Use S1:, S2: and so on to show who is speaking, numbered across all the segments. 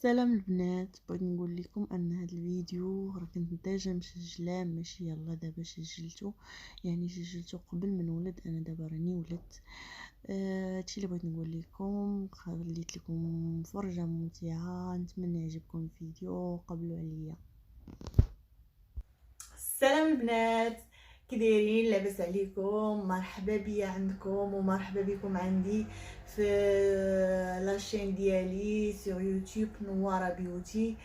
S1: سلام البنات، بغيت نقول لكم ان هذا الفيديو راه كنت ديجا مسجلاه، ماشي يلا دابا سجلته، يعني سجلته قبل ما نولد. انا دابا راني ولدت. هادشي اللي بغيت نقول لكم. خليت لكم فرجه ممتعه، نتمنى يعجبكم الفيديو. قبلوا عليا.
S2: السلام البنات، كي دايرين؟ لاباس عليكم؟ مرحبا بيا عندكم ومرحبا بكم عندي في لاشين ديالي سور يوتيوب نوارة بيوتي.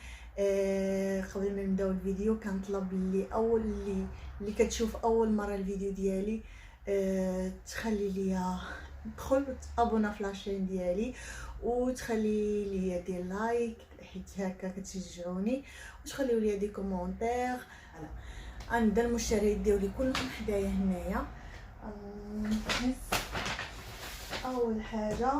S2: قبل ما نبداو الفيديو كنطلب اللي كتشوف اول مره الفيديو ديالي تخلي ليا دخل تابونا في لاشين ديالي وتخلي لي دي لايك حيت هكا كتشجعوني، وتخليو لي دي كومونتير. غنبدا المشتريات ديالي كلهم حدايا هنايا. اول حاجه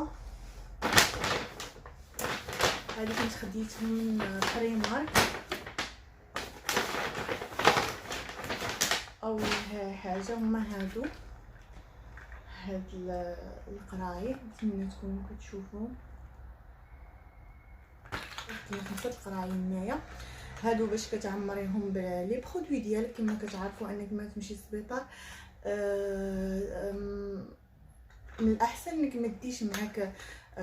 S2: هادي كنت خديتهم من بريمارك. اول حاجه هما هاد القرايب، نتمنى تكونوا كتشوفوا. كاين 5 قرايب هنايا. هادو باش كتعمريهم لي برودوي ديالك. كما كتعرفوا انك ما تمشي للسبيطار، من الاحسن انك ما ديش معاك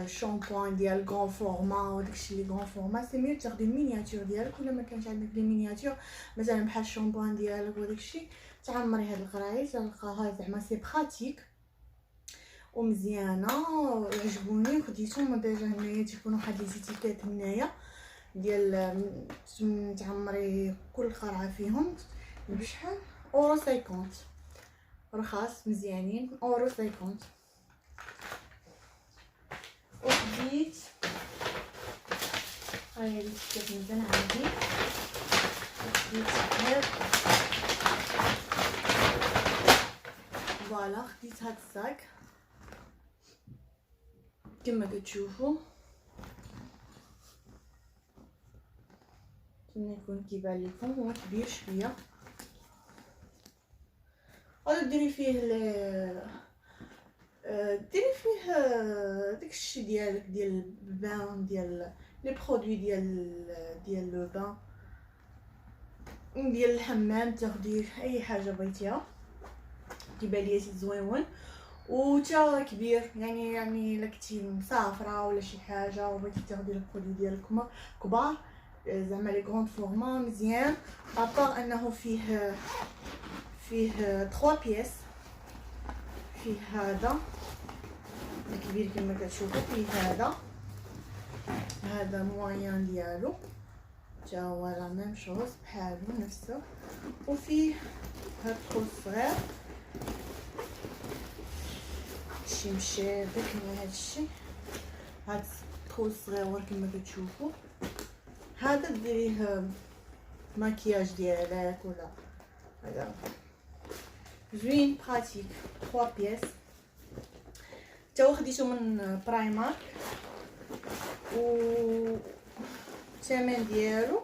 S2: شامبوان ديال غون فورما وداكشي لي غون فورما. سي ميو تاخدي المينياتور ديالك، ولا ما كانش عندك لي مينياتور مثلا بحال الشامبوان ديالك وداكشي، تعمري هاد القرايط. تلقاها زعما سي براتيك ومزيانه وعجبوني وخديتهم. ديجا هنايا تيكونوا واحد لي زيتيكات هنايا ديال تعمري كل قرعه فيهم بشحال اورو 50. رخاص مزيانين، اورو 50. وخديت هاي اللي كتشوف مزيان عندي. خديت هاد فوالا، خديت هاد الصاك كما كتشوفوا. نتمنى يكون كيبان لكم. هو كبير شويه، غادي ديري فيه ديري فيه داكشي ديالك ديال البان، ديال لي برودوي ديال لو بان، ديال الحمام. تاخدي اي حاجه بغيتيها كيبان ليا شي زويون وتا كبير. يعني الا كنتي مسافره ولا شي حاجه وبغيتي تاخدي البرودوي ديالك كبار، زعما لي غروند فورما مزيان. ابار انه فيه 3 بياس. فيه هذا الكبير كما كتشوفوا، فيه هذا موين ديالو تا هو لا ميم شوز بحالو نفسه. وفيه هاد الخو الصغير شي مشابك من هادشي. هاد الخو الصغير كما كتشوفوا، هذا ديريه ماكياج ديالك ولا هذا زوين براتيك. 3 بياس تا هو خديته من برايمارك. و الثمن ديالو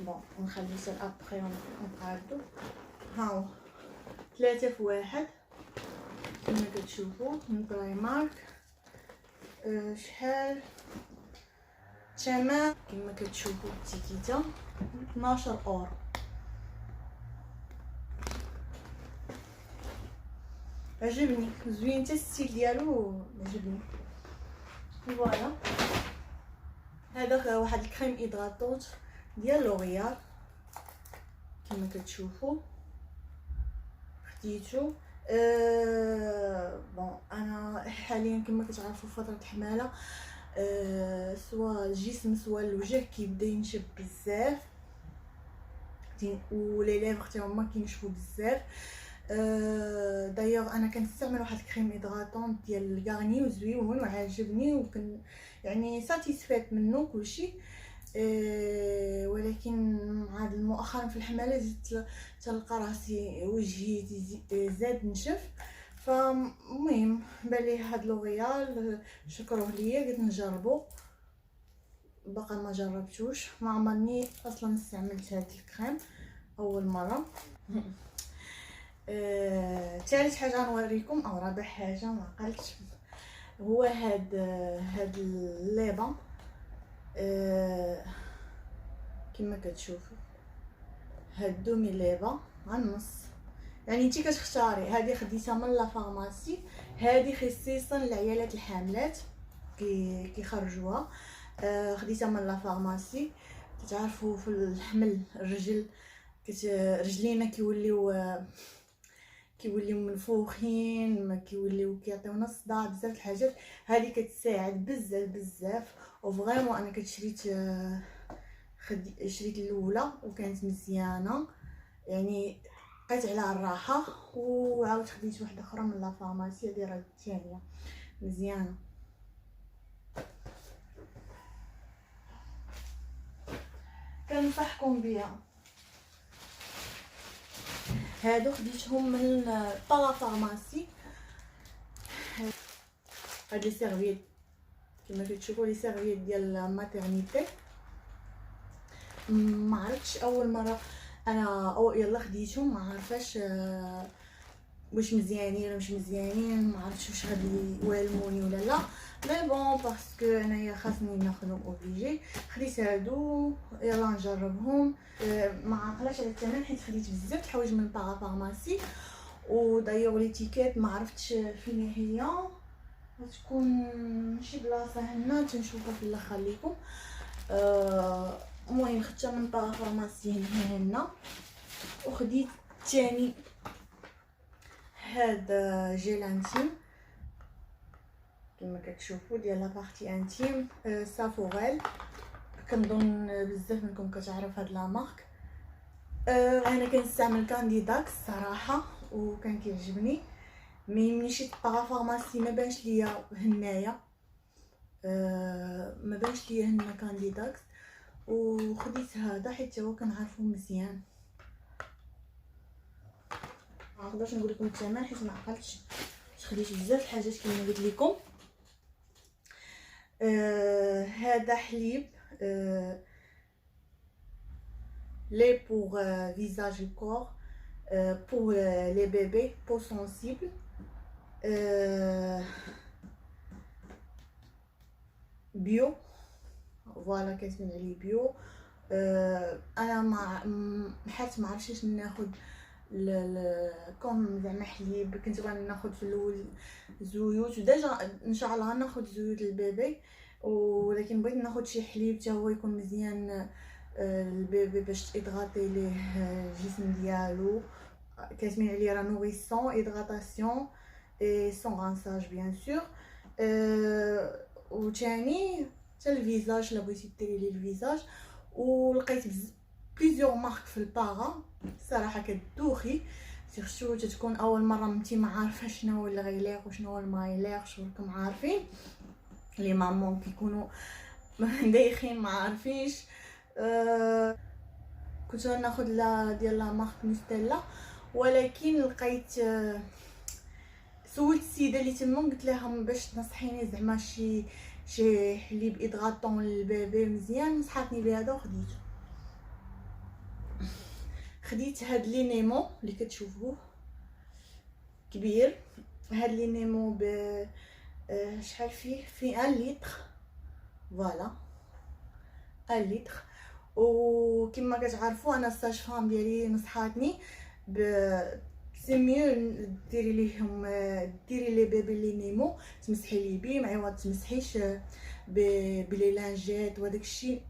S2: بون نخلي حتى ابري ونقادو. ها هو 3 في 1 كما كتشوفوا من برايمارك. شحال الثمن؟ كما كتشوفوا التيكيته 12 اورو. عجبني زوين، حتى الستيل ديالو عجبني. فوالا، هذا واحد الكريم ايدراتونت ديال لوريال كما كتشوفوا خديتو. بون انا حاليا كما كتعرفوا فتره حماله، سواء الجسم سواء الوجه كيبدا ينشف بزاف، ولي ليفر حتى هما كينشفوا بزاف. دايوغ انا كنستعمل واحد الكريم ايدراتون ديال غارني زويون وعاجبني، وكن يعني ساتيسفيت منه كلشي. ولكن مع مؤخرا في الحماله زدت تلقى راسي وجهي زاد نشف. فالمهم بالي هاد لوريال شكروه ليا، قلت نجربو. باقا ما جربتوش، ما عمرني اصلا استعملت هاد الكريم، اول مره. ثالث حاجه نوريكم او رابع حاجه ما قلتش، هو هاد الليبه كما كتشوفوا هادو مليبه على النص، يعني انتي كتختاري. هذه خديتها من لا فارماسي، هذه خصيصا للعيالات الحاملات كيخرجوها. خديتها من لا فارماسي. تعرفوا في الحمل الرجل رجلينا كيوليو منفوخين، ما كيوليو كيعطيونا الصداع، بزاف الحاجات. هذه كتساعد بزاف وفريمون انا شريت الاولى وكانت مزيانه، يعني بقيت على الراحه. وعاود خديت واحده اخرى من لا فارماسي، هذه راه الثانيه مزيانه. كنصحكم بها. هادو خديتهم من طلا فارماسي. هاد لي سيرفيت كما كتشوفوا، لي سيرفيت ديال ماتيرنيتي. ما عرفتش اول مره انا يلا خديتهم، ما عارفاش واش مزيانين ولا مش مزيانين، ما عرفتش واش غادي يوالموني ولا لا. مي بون باسكو انايا خاصني ناخذهم اوبليجي، خديت هادو يلا نجربهم. ما عقلاش على الثمن حيت خديت بزاف الحوايج من بارا فارماسي. ودايوغ ليتيكيت ما عرفتش فين هي، غتكون شي بلاصه هنا تنشوفها في الاخر ليكم. المهم خدتها من بارا فارماسي هنا. وخديت ثاني هذا جيل انتيم كما كتشوفوا ديال لا بارتي انتيم، سافوريل. كنظن بزاف منكم كتعرف هاد لا مارك. انا كنستعمل كانديداكس صراحه وكان كيعجبني. مي مشيت بارا فارماسي ما بانش ليا هنايا، ما بانش ليا هنا كانديداكس، وخديت هذا حيت هو كنعرفو مزيان. ما نقدرش نقول لكم الثمن حيت ما عقلتش، خديت بزاف الحاجات كما قلت لكم. هذا حليب لait pour visage et corps, pour les bébés, peau sensible. بيو، فوالا كاتبين عليه بيو. انا حتى ما عرفتش ناخذ كوم زعما حليب. كنت باغي ناخذ في الاول زيوت، وديجا ان شاء الله ناخذ زيوت البيبي، ولكن بغيت ناخذ شي حليب حتى هو يكون مزيان البيبي باش تيدغاطي ليه الجسم ديالو. كاتبين عليه راه نوريسون ايدغاطاسيون اي سون غانساج بيان سور. وثاني حتى الفيزاج لا بغيتي ديري ليه الفيزاج. ولقيت بليزيور مارك في البارا صراحه كدوخي، سيرتو تتكون اول مره انت ما عارفه شنو هو اللي غيليق وشنو هو اللي ما يليقش. راكم عارفين لي مامون كيكونوا دايخين ما عارفينش. كنت ناخذ لا ديال لا مارك ميستيلا، ولكن لقيت سولت السيده اللي تما قلت لها باش تنصحيني زعما شي حليب ايدغاطون للبيبي مزيان، نصحاتني بهذا وخديته. خديت هاد لي نيمو اللي كتشوفوه كبير. هاد لي نيمو ب شحال فيه 1 لتر، فوالا 1 لتر. وكما كتعرفوا انا الساج فام ديالي نصحاتني سي ميو ديري ليهم ديري لي بيبي لي نيمو، تمسحي لي بيه ما عوض تمسحيش بلي لانجيت وداك الشيء،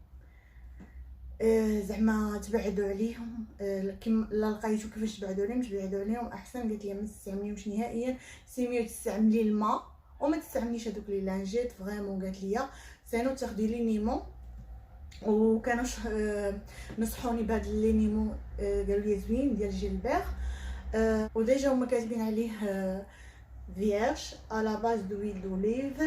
S2: زعما تبعدوا عليهم. كيما لا لقيتو كيفاش تبعدوا عليهم احسن. قالت لي ما تستعمليهمش نهائيا، سي ميو تستعملي الماء وما تستعمليش هذوك لي لانجيت فريمون. قالت لي سينو تاخدي لي نيمو. وكانوا نصحوني بهاد لي نيمو، قالوا لي زوين ديال جيلبير. وديجا هما كاتبين عليه فيرج على باز دويل دوليف،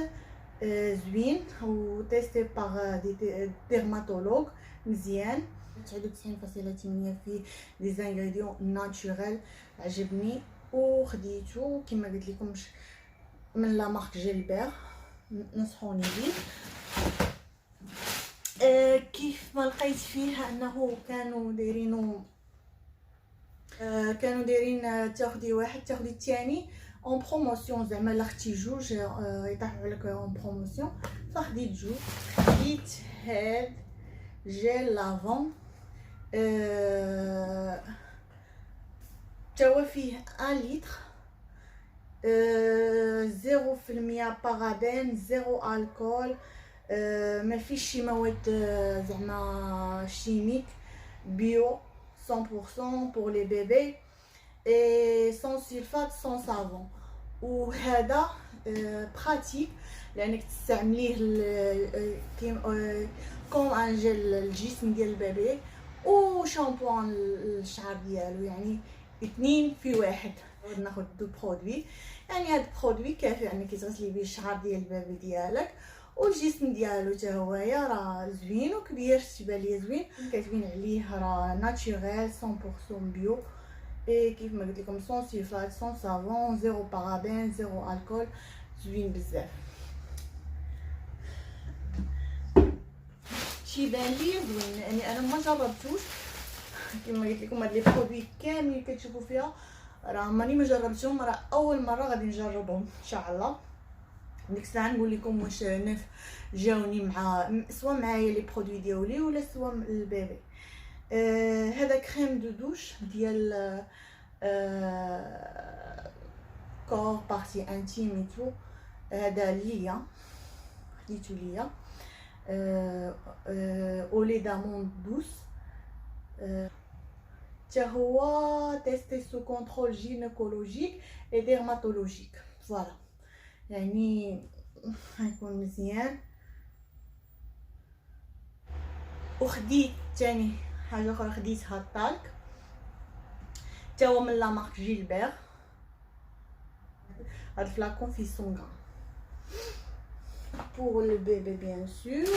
S2: زوين وتيستي باغ دي ديرماتولوج مزيان. 99.8 فيه دي زانغريديون ناتوريل، عجبني وخديته كما قلت لكم من لا مارك جيلبير، نصحوني بيه. كيف ما لقيت فيه انه كانوا دايرين تاخدي واحد تاخدي الثاني اون بروموسيون، زعما لا اختي جوج يطيحوا لك اون بروموسيون، فخديت جوج. خديت هاد جيل لافون توا فيه 1 لتر، 0% بارابين، 0 الكول، ما فيش شي مواد زعما شيميك، بيو 100% pour les bébés et sans sulfate sans savon. وهذا براتيك لانك تستعمليه كوم ان جيل الجسم ديال البيبي وشامبوان الشعر ديالو، يعني 2 في 1. ناخذ 2 برودوي، يعني هاد برودوي كافي انك تغسلي به الشعر ديال البيبي ديالك والجسم ديالو حتى هويا راه زوين وكبير، تبان ليا زوين، كاتبين عليه راه ناتوريل 100% بيو اي كيف ما قلت لكم سون سيلفات سون صابون، 0 بارابين، 0 الكول، زوين بزاف. تيبان لي زوين، يعني انا ما جربتوش كما قلت لكم هاد لي برودوي كاملين كتشوفوا فيها راه ماني ما جربتهم، راه اول مره غادي نجربهم ان شاء الله. ديك الساعه نقول لكم واش جاوني مع سوا معايا لي برودوي ديالي ولا سوا البيبي. هذا كريم دو دوش ديال كور بارتي انتيم ايتو، هذا ليا خديتو ليا اولي دامون دوس، حتى هو تيستي سو كونترول جينيكولوجيك اي ديرماتولوجيك. فوالا يعني غيكون مزيان. وخديت تاني حاجه اخرى، خديتها الطالك حتى هو من لا مارك جيلبير، هاد فلاكون فيه 100 غرام pour le bébé bien sûr.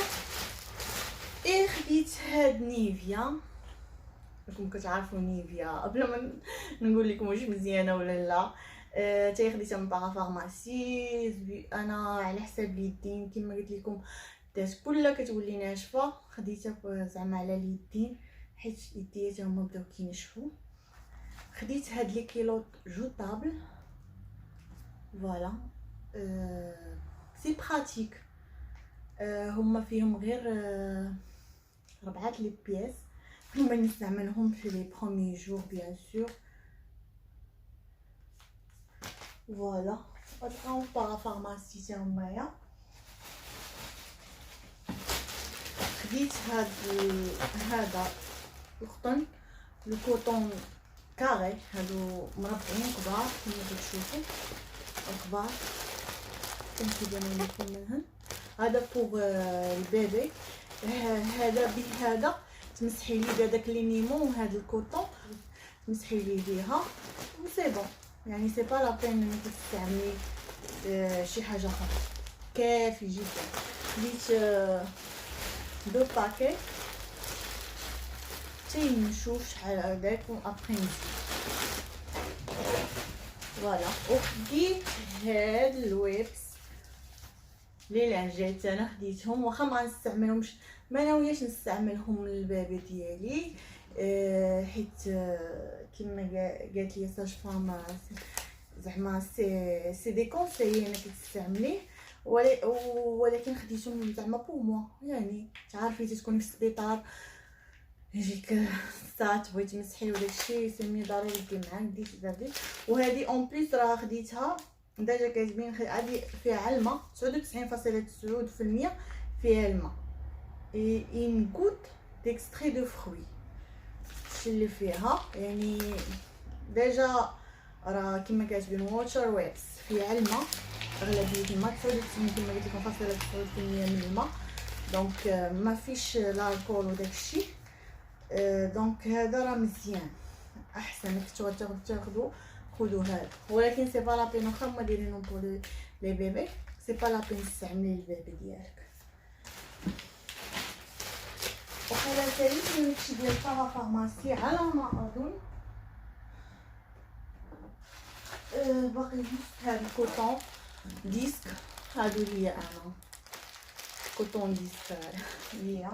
S2: اي خديت هاد نيفيا، راكم كتعرفوا نيفيا قبل ما نقول لكم واش مزيانه ولا لا. حتى خديتها من بارافارماسي، انا على حساب اليدين كما قلت لكم دات كلها كتولي ناشفه، خديتها زعما على اليدين حيت يديا هما بداو كينشفوا. خديت هاد لي كيلوط جوطابل، فوالا سي براتيك، هما فيهم غير 4 لي بياس، هما نستعملهم في لي بروميي جور بيان سور. فوالا غتلقاو بارافارماسي تا همايا. خديت هذا القطن، لو كوطون كاري، هادو مربعين كبار كما كتشوفوا كبار كنبانوا لكم منهم. هذا بوغ البيبي، هذا بهذا تمسحي لي داك لي نيمون وهذا الكوطون تمسحي لي بها وسي بون، يعني سي با لا بين انك تستعملي شي حاجه اخرى، كافي جدا. خديت 2 باكي حتى نشوف شحال هذاك وابخي نزيد. فوالا وخديت هاد الويبس لي لانجيت، انا خديتهم واخا ما غنستعملهمش، ما ناوياش نستعملهم للبيبي ديالي حيت كما قالت لي ساج فام زعما سي دي كونساي انك تستعمليه، ولكن خديتهم زعما بور موا، يعني تعرفي تكوني في السبيطار يجيك ساعات بغيتي تمسحي وداكشي سمي ضروري دير معاك ديت دابي. وهذه اون بليس راه خديتها ديجا كاتبين عادي فيها الماء 99.9% فيها الماء اي ان غوت ديكستري دو فروي الشي اللي فيها، يعني ديجا راه كما كاتبين ووتر ويبس فيها الماء اغلبيه الماء 99 كما قلت لكم 99% من الماء، دونك ما فيش الكول وداكشي. دونك هذا راه مزيان احسن كنتو تاخذوا خذوا هذا، ولكن سي با لا بين واخا هما دايرينهم بور لي بيبي سي با لا بين تستعملي البيبي ديالك. وحالا ثالث من داكشي ديال الفارماسي على ما اظن باقي جوست هاد الكوطون ديسك، هادو ليا انا كوطون ديسك ليا،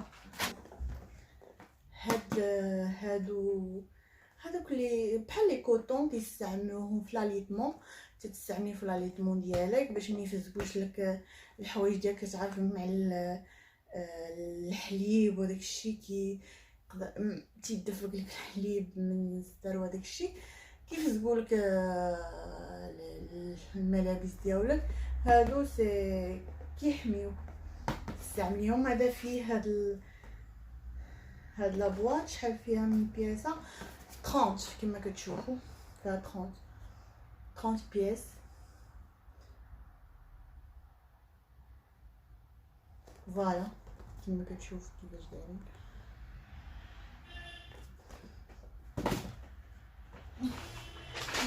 S2: هادوك لي بحال لي كوطون تيستعملوهم في لاليتمون، تستعملي في لاليتمون ديالك باش ما يفزقوش لك الحوايج ديالك، كتعرفي مع الحليب وداك الشيء تيدفق لك الحليب من الصدر وداك الشيء، كيفزقولك الملابس ديالك هادو سي كيحميو تستعمليهم. هذا فيه هاد لابواط شحال فيها من بياسه 30 كما كتشوفوا، فيها 30 بياس. فوالا كما كتشوف كيفاش دايرين.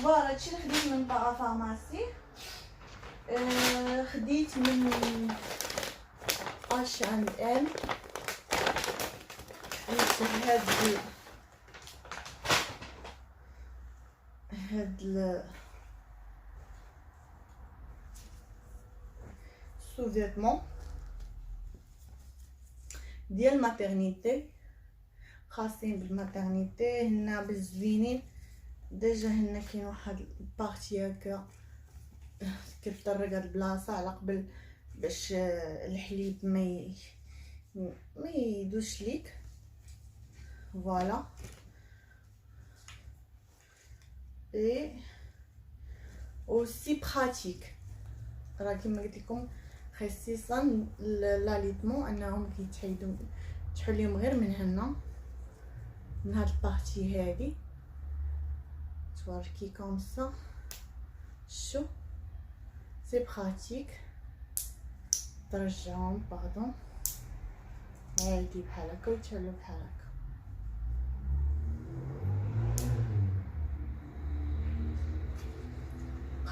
S2: فوالا هادشي اللي خديت من بارافارماسي. خديت من H&M هاد سو-فيتمون ديال الماتيرنيتي، خاصين بالماتيرنيتي، هنا بالزوينين. ديجا هنا كاين واحد البارتي هكا كتطرق هاد البلاصه على قبل باش الحليب ما يدوش ليك. فوالا اي اوسي براتيك، راه كيما قلت لكم خصيصا لاليتمون انهم كيتحيدوا تحليهم غير من هنا، من هاد البارتي هادي توركي كوم سا. شو سي براتيك، ترجعهم باردون هادي بحال هكا ويتحلو بحال هكا.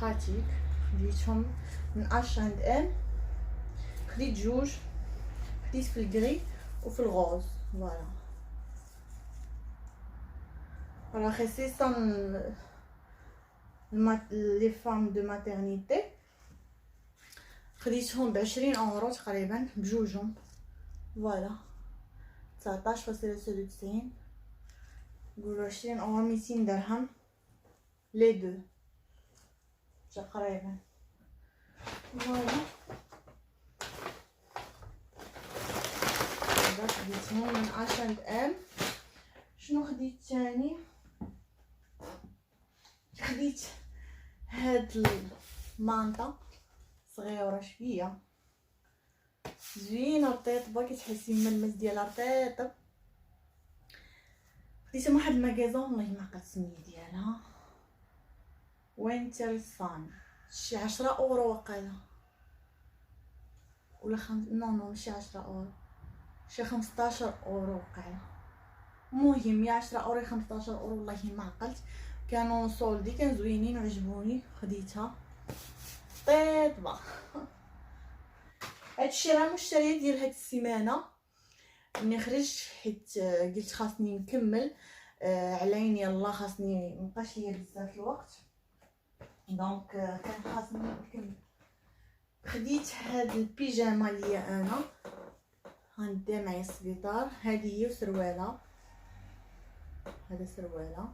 S2: براتيك خديتهم من H&M، خديت جوج، خديت في الكري وفي الغوز. فوالا راه خصيصا لي فام دو ماتيرنيتي، خديتهم ب20 اورو تقريبا بجوجهم. فوالا 19.97، نقولوا 20 اورو 200 درهم لي دو تقريبا. فوالا هذا خديتهم من H&M. شنو خديت تاني؟ خديت هاد المانطا صغيره شويه زوينه رطيطبه، كتحسي من الملمس ديالها رطيطب. خديتها من واحد المكازون والله ما عقلت السميه ديالها، وينتر صان، شي 10 اورو وقيله ولا نو ماشي 10 اورو، شي 15 اورو وقيله. المهم يا 10 اورو 15 اورو والله ما عقلت، كانوا صولدي كانوا زوينين وعجبوني خديتها طيبه. هادشي راه مشتريه ديال هاد السيمانه ملي خرجت، حيت قلت خاصني نكمل عليني يلا خاصني مبقاش ليا بزاف الوقت، دونك كان خاصني نكمل. خديت هاد البيجامه ليا انا غنديها معايا السبيطار، هذه هي سروالة، هذا سروالة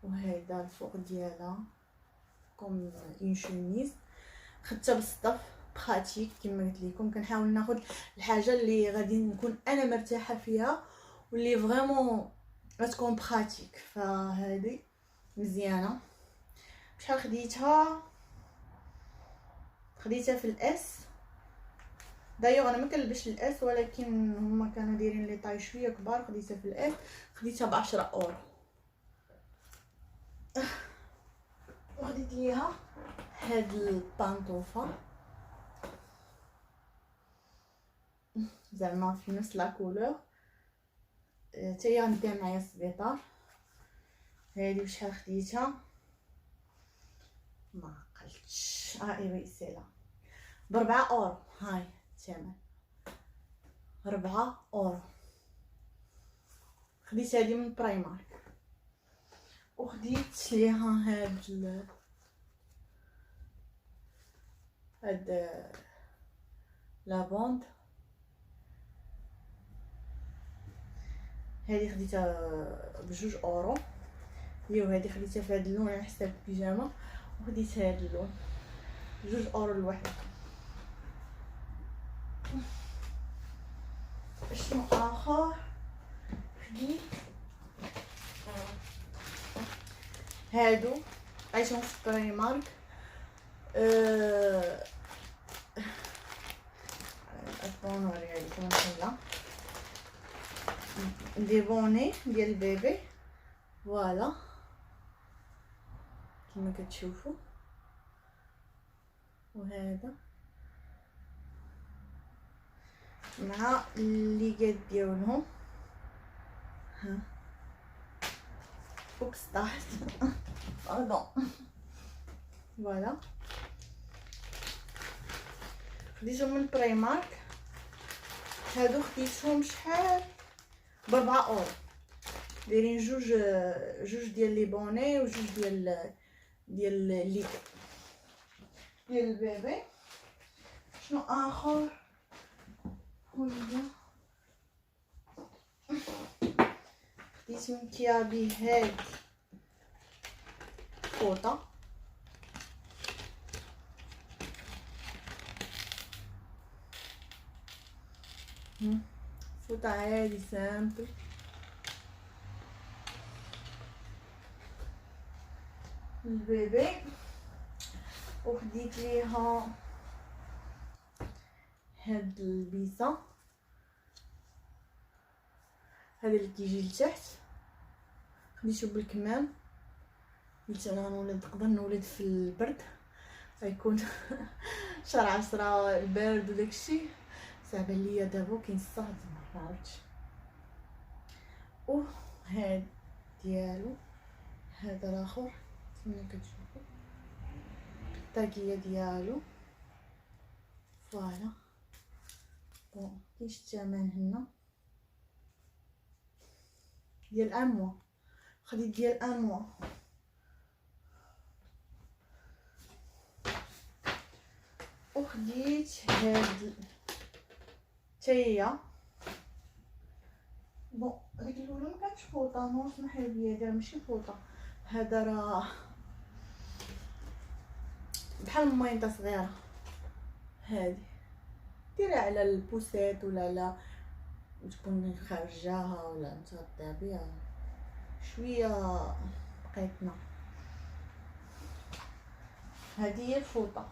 S2: وهذا الفوق ديالها كوم اون شوميز. خدتها بالصدف براتيك كما قلت لكم، كنحاول ناخذ الحاجه اللي غادي نكون انا مرتاحه فيها واللي فريمون غتكون براتيك، فهذه مزيانه. شحال خديتها في الاس، دايوغ انا ما كنلبسش الاس ولكن هما كانوا دايرين لي طاي شويه كبار، خديتها في الاس، خديتها ب10 اورو. وخديت ليها هاد البانطوفه زعما في نفس لا كولور، حتى هي غنديها معايا السبيطار. هادي بشحال خديتها ما عقلتش، ايوا سيلا ب4 اورو، هاي الثمن 4 اورو. خديت هادي من برايمارك، وخديت ليها هاد لابوند، هادي خديتها ب2 اورو هي، وهادي خديتها في هاد اللون على حساب البيجامه، وخديت هاد اللون 2 اورو الواحد. شنو اخر خديت هادو عايشهم في بريمارك. اكون نوريها لكم هنا دي بوني ديال البيبي فوالا كما كتشوفوا. وهذا مع الليغات ديالهم. ها اوبس طاحت باردون. فوالا خديتهم من بريمارك. هادو خديتهم شحال ب4 اورو. دايرين جوج ديال لي بوني وجوج ديال الليغ ديال البيبي. شنو اخر هويا خديت من كيابي هاد فوطه فوطه عادي سامبل. البيبي وخديت ليها هاد البيسه هذا اللي كيجي لتحت. خديتو بالكمام قلت انا نقدر نولد في البرد غيكون شهر 10 البرد وداكشي صعب عليا دابا كينصهد ما عرفتش. وهاد ديالو هذا الاخر كما كتشوفوا الطاقيه ديالو فوالا. بون كاينش الثمن هنا ديال اموا. خديت ديال اموا وخديت هاد تاهي. بون هذيك الاولى ما كانتش فوطه نو سمحي لي دابا ماشي فوطه. هذا راه بحال المايطه صغيره هادي ديرها على البوسيت ولا على تكون خارجاها ولا متغطيه بها شويه بقيتنا. هذه هي الفوطه.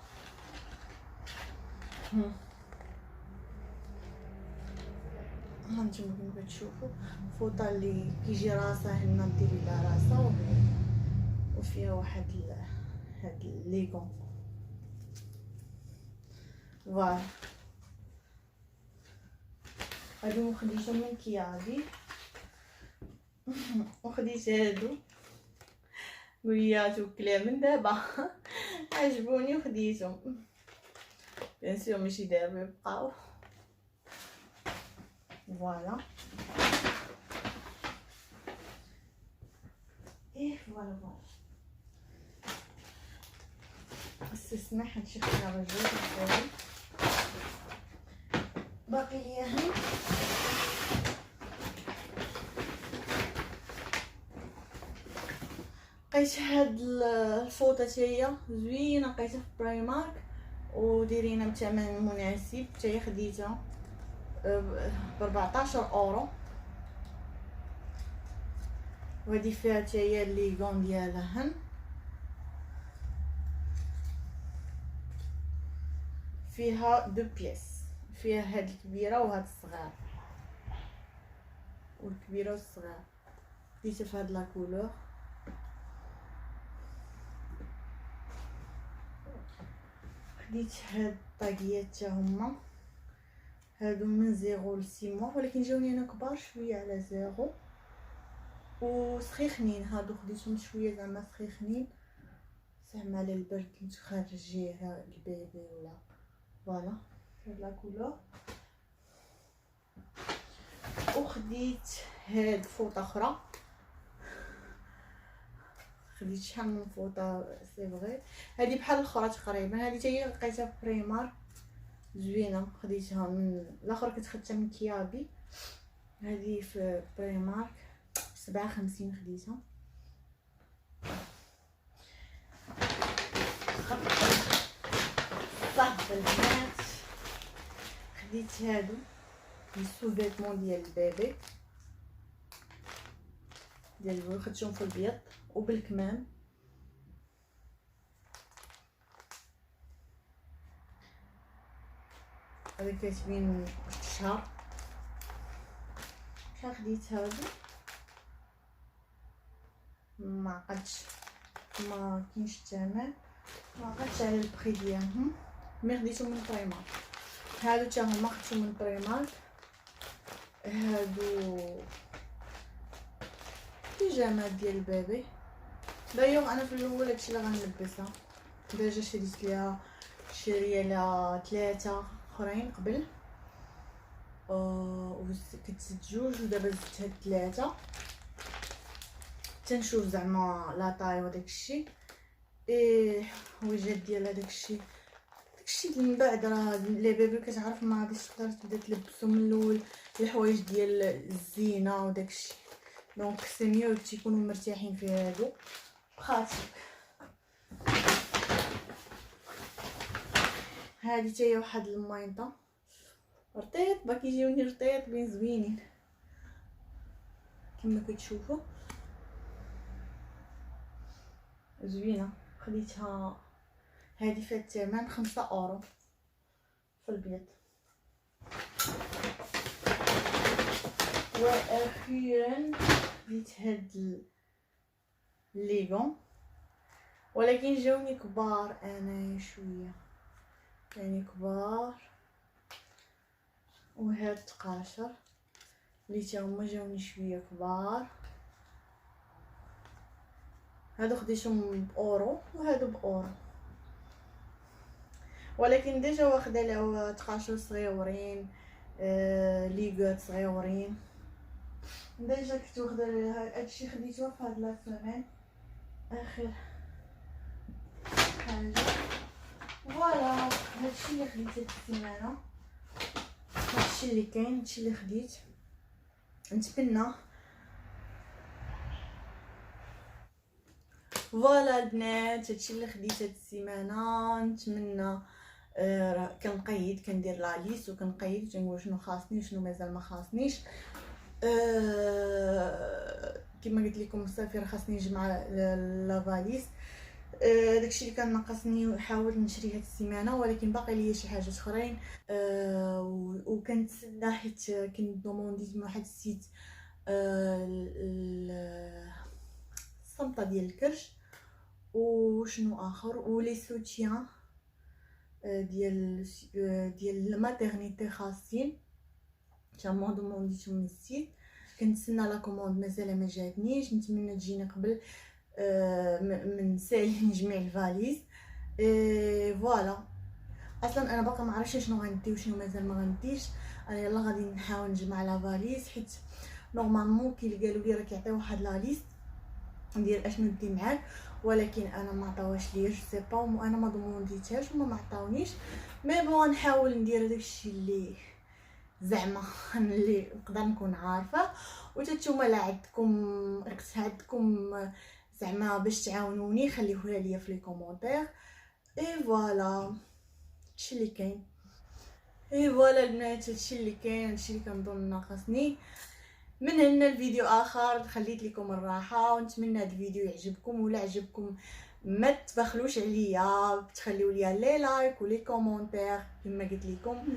S2: هانتوما كما كتشوفوا فوطه اللي كيجي راسها هنا ديري لها راسها وفيها واحد هاد الليغون فوالا. هادو خديتهم من كيابي. وخديت هادو قوليات وكلام من دابا عجبوني وخديتهم بيان سور ماشي دابا يبقاو فوالا. فوالا استسمح هادشي خلينا رجعو باقي ليا هنا لقيت هاد الفوطه هي زوينه لقيتها في برايمارك وديرينها بثمن مناسب. حتى خديتها ب 14 اورو. وهذه فيها حتى هي الليغون ديالها هن فيها دو بياس. فيها هاد الكبيره وهاد الصغار والكبيره والصغار. خديتها في هاد لا كولور. خديت هاد الطاقيات حتى هما هادو من 0 ل 6 موا ولكن جاوني انا كبار شويه على 0 وسخيخنين. هادو خديتهم شويه زعما سخيخنين زعما على البرد اللي تخرجيه البيبي ولا فوالا. هاد لا كولور. وخديت هاد فوطه اخرى. خديت شحال من فوطه سي فغي. هادي بحال الاخرى تقريبا. هادي حتى هي لقيتها في بريمار زوينه. خديتها من الاخر كنت خدتها من كيابي. هادي في بريمارك 57 خديتها. صافي البنات خديت هادو السو فيتمون ديال البيبي ديال خديتهم في البيض وبالكمام. هذا كاتبين الشهر. شحال خديت هادو ما عقدتش، ما كاينش الثمن، ما عقدتش على البري ديالهم، مي خديتهم من بريمار. هادو حتى هما خديتهم من بريمار. هادو بيجامات ديال البيبي. دايوغ انا في الاول هادشي اللي غنلبسها ديجا شريت ليها، شاريه لها 3 اخرين قبل، كنت زدت 2 ودابا زدت هاد 3 تنشوف زعما لا طاي وداك الشيء. وجهات ديال هذاك الشيء من بعد راه لي بيبي كتعرف ما غاديش تقدر تبدا تلبسو من الاول الحوايج ديال الزينه وداك الشيء، دونك سي ميو تيكونوا مرتاحين في هادو براتيك. هادي حتى هي واحد الماينطه رطيط، باقي يجيوني رطيط بين زوينين كما كتشوفوا، زوينه. خديتها هذه فيها الثمن 5 اورو في البيض. واخيرا خديت هاد الليغون، ولكن جاوني كبار انا شويه، يعني كبار. وهاد تقاشر اللي تا هما جاوني شويه كبار. هادو خديتهم باورو وهادو باورو، ولكن ديجا واخده له تقاشر صغيورين، ليغات صغيورين. ديجا كنت واخده هادشي خديتو في هاد لا سيمين اخر حاجه. فوالا هادشي اللي خديت هاد السيمانه، هادشي اللي كاين، هادشي اللي خديت. نتمنى فوالا البنات هادشي اللي خديت هاد السيمانه. نتمنى كنقيد كندير لا ليست وكنقيد وتنقول شنو خاصني وشنو مازال ما خاصنيش. كما قلت لكم صافي راه خاصني نجمع لا فاليز. داكشي اللي كان ناقصني حاولت نشري هاد السيمانه، ولكن باقي ليا شي حاجات اخرين. وكنتسنى حيت كنت دومونديت من واحد السيت الصمطه ديال الكرش وشنو اخر، ولي سوتيان ديال الماتيرنيتي خاصين تما دومونديتهم من السيت. كنتسنى لا كوموند مازال ما جاتنيش، نتمنى تجيني قبل من نسالي نجمع الفاليز. فوالا اصلا انا باقا ما عرفتش شنو غندي وشنو مازال ما غنديش. انا يلا غادي نحاول نجمع لا فاليز، حيت نورمالمون كي قالوا لي راك يعطيو واحد لا ليست ندير اشنو ندي معاك، ولكن انا ما عطاوهاش ليا، جو سي با، وانا ما دومونديتهاش وما عطاونيش. مي بون نحاول ندير داكشي اللي زعما اللي نقدر نكون عارفه. وتتوما لا عندكم زعما باش تعاونوني خليوها ليا في لي كومونتير. فوالا هادشي اللي كاين. فوالا البنات هادشي اللي كاين، هادشي اللي كنظن ناقصني. من هنا الفيديو اخر خليت لكم الراحه، ونتمنى هذا الفيديو يعجبكم. ولا عجبكم ما تبخلوش عليا، تخليو لي لي لايك ولي كومونتير كما قلت لكم.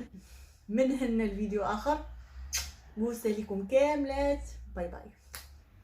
S2: من هنا الفيديو اخر بوسه لكم كاملات، باي باي.